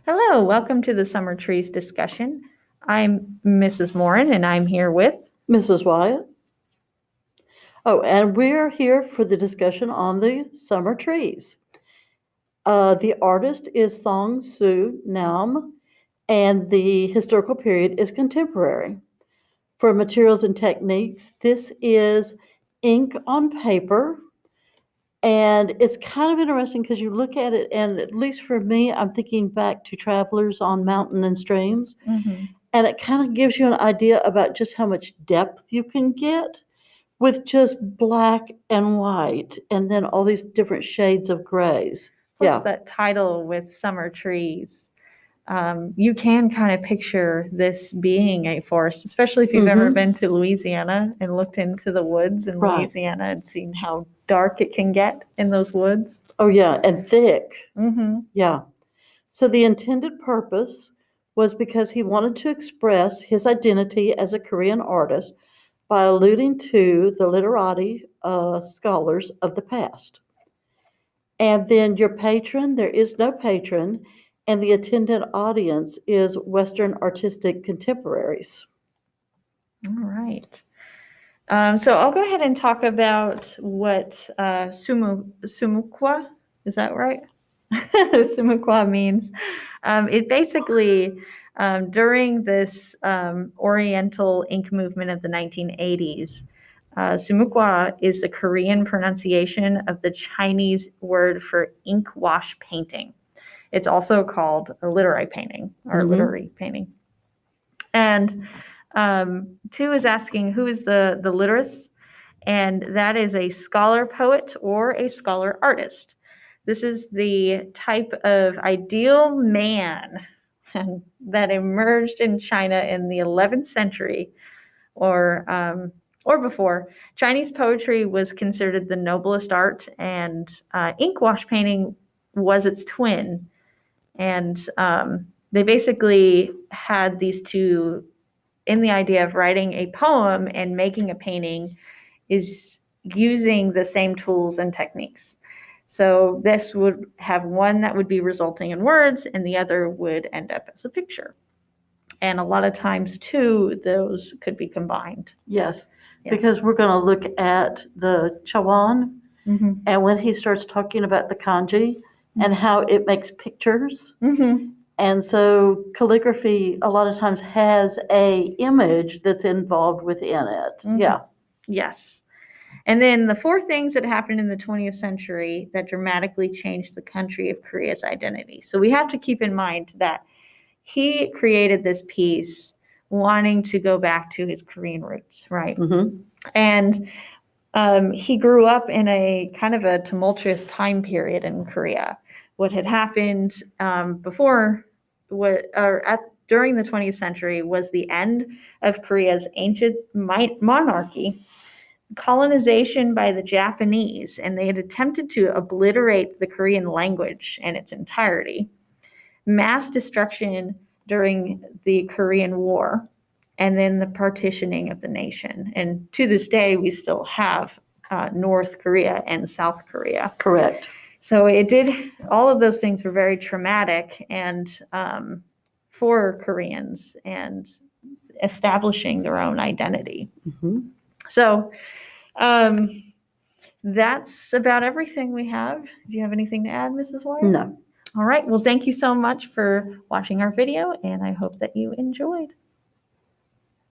Hello, welcome to the Summer Trees discussion. I'm Mrs. Morin and I'm here with Mrs. Wyatt. Oh, and we're here for the discussion on the summer trees. The artist is Song Su Nam, and the historical period is contemporary. For materials and techniques, this is ink on paper, and it's kind of interesting because you look at it, and at least for me, I'm thinking back to Travelers on Mountain and Streams, and it kind of gives you an idea about just how much depth you can get with just black and white, and then all these different shades of grays. plus that title with Summer Trees. You can kind of picture this being a forest, especially if you've ever been to Louisiana and looked into the woods in Right. Louisiana and seen how dark it can get in those woods. Oh, yeah, and thick. Mm-hmm. Yeah. So the intended purpose was because he wanted to express his identity as a Korean artist by alluding to the literati scholars of the past. And then your patron, there is no patron, and the attendant audience is Western artistic contemporaries. All right. So I'll go ahead and talk about what sumukwa, is that right? Sumukwa means. It basically, during this Oriental ink movement of the 1980s, sumukwa is the Korean pronunciation of the Chinese word for ink wash painting. It's also called a literary painting or literary painting. And two is asking who is the literist, and that is a scholar poet or a scholar artist. This is the type of ideal man that emerged in China in the 11th century or before. Chinese poetry was considered the noblest art, and ink wash painting was its twin. And they basically had these two in the idea of writing a poem and making a painting is using the same tools and techniques. So this would have one that would be resulting in words and the other would end up as a picture. And a lot of times too, those could be combined. Yes, because we're going to look at the Chawan, and when he starts talking about the kanji and how it makes pictures. And so calligraphy a lot of times has a image that's involved within it. Yeah. Yes. And then the four things that happened in the 20th century that dramatically changed the country of Korea's identity. So we have to keep in mind that he created this piece wanting to go back to his Korean roots, right? And he grew up in a kind of a tumultuous time period in Korea. What had happened during the 20th century was the end of Korea's ancient monarchy, colonization by the Japanese, and they had attempted to obliterate the Korean language in its entirety, mass destruction during the Korean War, and then the partitioning of the nation. And to this day, we still have North Korea and South Korea. Correct. So all of those things were very traumatic and for Koreans and establishing their own identity. So that's about everything we have. Do you have anything to add, Mrs. Wyatt? No. All right. Well, thank you so much for watching our video, and I hope that you enjoyed.